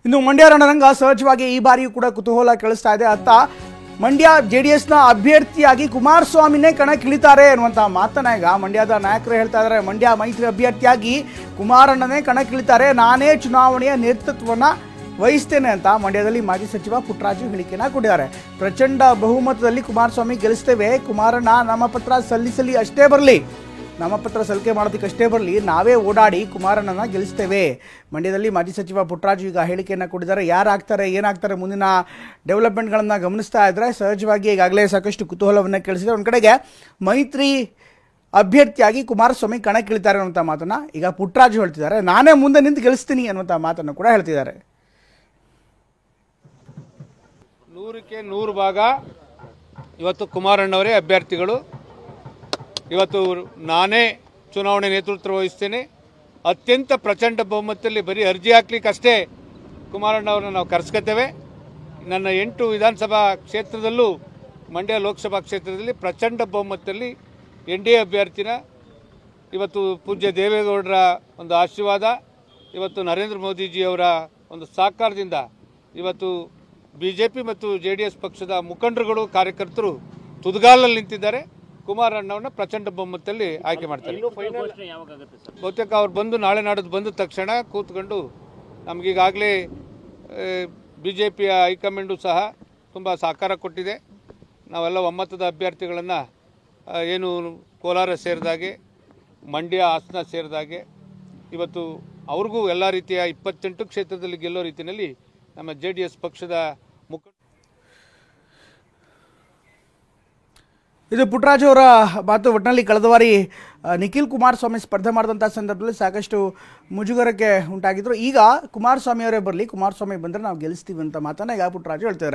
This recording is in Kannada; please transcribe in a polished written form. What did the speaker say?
ಇನ್ನು ಮಂಡ್ಯ ರಣರಂಗ ಸಹಜವಾಗಿ ಈ ಬಾರಿಯೂ ಕೂಡ ಕುತೂಹಲ ಕೆಳಿಸ್ತಾ ಇದೆ. ಅತ್ತ ಮಂಡ್ಯ ಜೆಡಿಎಸ್ನ ಅಭ್ಯರ್ಥಿಯಾಗಿ ಕುಮಾರಸ್ವಾಮಿನೇ ಕಣಕ್ಕಿಳಿತಾರೆ ಅನ್ನುವಂಥ ಮಾತನ್ನ ಈಗ ಮಂಡ್ಯದ ನಾಯಕರು ಹೇಳ್ತಾ ಇದ್ದಾರೆ. ಮಂಡ್ಯ ಮೈತ್ರಿ ಅಭ್ಯರ್ಥಿಯಾಗಿ ಕುಮಾರಣ್ಣನೇ ಕಣಕ್ಕಿಳಿತಾರೆ, ನಾನೇ ಚುನಾವಣೆಯ ನೇತೃತ್ವವನ್ನು ವಹಿಸ್ತೇನೆ ಅಂತ ಮಂಡ್ಯದಲ್ಲಿ ಮಾಜಿ ಸಚಿವ ಪುಟ್ಟರಾಜು ಹೇಳಿಕೆಯನ್ನು ಕೊಟ್ಟಿದ್ದಾರೆ. ಪ್ರಚಂಡ ಬಹುಮತದಲ್ಲಿ ಕುಮಾರಸ್ವಾಮಿ ಗೆಲ್ಲಿಸ್ತೇವೆ, ಕುಮಾರಣ್ಣ ನಾಮಪತ್ರ ಸಲ್ಲಿಸಲಿ ಅಷ್ಟೇ ಬರಲಿ, ನಾಮಪತ್ರ ಸಲ್ಲಿಕೆ ಮಾಡೋದಕ್ಕಷ್ಟೇ ಬರಲಿ, ನಾವೇ ಓಡಾಡಿ ಕುಮಾರಣ್ಣನ ಗೆಲ್ಲಿಸ್ತೇವೆ. ಮಂಡ್ಯದಲ್ಲಿ ಮಾಜಿ ಸಚಿವ ಪುಟ್ಟರಾಜು ಈಗ ಹೇಳಿಕೆಯನ್ನು ಕೊಟ್ಟಿದ್ದಾರೆ. ಯಾರಾಗ್ತಾರೆ ಏನಾಗ್ತಾರೆ ಮುಂದಿನ ಡೆವಲಪ್ಮೆಂಟ್ಗಳನ್ನು ಗಮನಿಸ್ತಾ ಇದ್ದರೆ ಸಹಜವಾಗಿ ಈಗಾಗಲೇ ಸಾಕಷ್ಟು ಕುತೂಹಲವನ್ನು ಕೆಳಿಸಿದೆ. ಒಂದು ಕಡೆಗೆ ಮೈತ್ರಿ ಅಭ್ಯರ್ಥಿಯಾಗಿ ಕುಮಾರಸ್ವಾಮಿ ಕಣಕ್ಕಿಳಿತಾರೆ ಅನ್ನುವಂಥ ಮಾತನ್ನು ಈಗ ಪುಟ್ಟರಾಜು ಹೇಳ್ತಿದ್ದಾರೆ. ನಾನೇ ಮುಂದೆ ನಿಂತು ಗೆಲ್ಲಿಸ್ತೀನಿ ಅನ್ನುವಂಥ ಮಾತನ್ನು ಕೂಡ ಹೇಳ್ತಿದ್ದಾರೆ. 100ಕ್ಕೆ 100 ಭಾಗ ಇವತ್ತು ಕುಮಾರಣ್ಣವರೇ ಅಭ್ಯರ್ಥಿಗಳು. ಇವತ್ತು ನಾನೇ ಚುನಾವಣೆ ನೇತೃತ್ವ ವಹಿಸ್ತೇನೆ. ಅತ್ಯಂತ ಪ್ರಚಂಡ ಬಹುಮತದಲ್ಲಿ ಬರೀ ಅರ್ಜಿ ಹಾಕ್ಲಿಕ್ಕಷ್ಟೇ ಕುಮಾರಣ್ಣವ್ರನ್ನ ನಾವು ಕರೆಸ್ಕೊತೇವೆ. ನನ್ನ 8 ವಿಧಾನಸಭಾ ಕ್ಷೇತ್ರದಲ್ಲೂ ಮಂಡ್ಯ ಲೋಕಸಭಾ ಕ್ಷೇತ್ರದಲ್ಲಿ ಪ್ರಚಂಡ ಬಹುಮತದಲ್ಲಿ NDA ಅಭ್ಯರ್ಥಿನ ಇವತ್ತು ಪೂಜ್ಯ ದೇವೇಗೌಡರ ಒಂದು ಆಶೀರ್ವಾದ, ಇವತ್ತು ನರೇಂದ್ರ ಮೋದಿಜಿಯವರ ಒಂದು ಸಹಕಾರದಿಂದ ಇವತ್ತು BJP ಮತ್ತು JDS ಪಕ್ಷದ ಮುಖಂಡರುಗಳು ಕಾರ್ಯಕರ್ತರು ತುದಿಗಾಲಲ್ಲಿ ನಿಂತಿದ್ದಾರೆ. ಕುಮಾರಣ್ಣವ್ರನ್ನ ಪ್ರಚಂಡ ಬಹುಮತದಲ್ಲಿ ಆಯ್ಕೆ ಮಾಡ್ತಾರೆ. ಬಹುತೇಕ ಅವ್ರು ಬಂದು ನಾಳೆ ನಾಡದ್ದು ಬಂದ ತಕ್ಷಣ ಕೂತ್ಕೊಂಡು ನಮಗೀಗಾಗಲೇ BJPಯ ಹೈಕಮಾಂಡು ಸಹ ತುಂಬ ಸಹಕಾರ ಕೊಟ್ಟಿದೆ. ನಾವೆಲ್ಲ ಒಮ್ಮತದ ಅಭ್ಯರ್ಥಿಗಳನ್ನು ಏನು ಕೋಲಾರ ಸೇರಿದಾಗೆ, ಮಂಡ್ಯ ಹಾಸನ ಸೇರಿದಾಗೆ ಇವತ್ತು ಅವ್ರಿಗೂ ಎಲ್ಲ ರೀತಿಯ 28 ಕ್ಷೇತ್ರದಲ್ಲಿ ಗೆಲ್ಲೋ ರೀತಿಯಲ್ಲಿ ನಮ್ಮ JDS ಪಕ್ಷದ ಮುಖಂಡ. ಇದು ಪುಟ್ಟರಾಜು ಅವರ ಮಾತು. ಒಟ್ಟಿನಲ್ಲಿ ಕಳೆದ ಬಾರಿ ನಿಖಿಲ್ ಕುಮಾರಸ್ವಾಮಿ ಸ್ಪರ್ಧೆ ಮಾಡಿದಂಥ ಸಂದರ್ಭದಲ್ಲಿ ಸಾಕಷ್ಟು ಮುಜುಗರಕ್ಕೆ ಉಂಟಾಗಿದ್ರು. ಈಗ ಕುಮಾರಸ್ವಾಮಿ ಅವರೇ ಬರಲಿ, ಕುಮಾರಸ್ವಾಮಿ ಬಂದರೆ ನಾವು ಗೆಲ್ಲಿಸ್ತೀವಿ ಅಂತ ಮಾತನ್ನ ಈಗ ಪುಟ್ಟರಾಜು ಹೇಳ್ತಿದ್ದಾರೆ.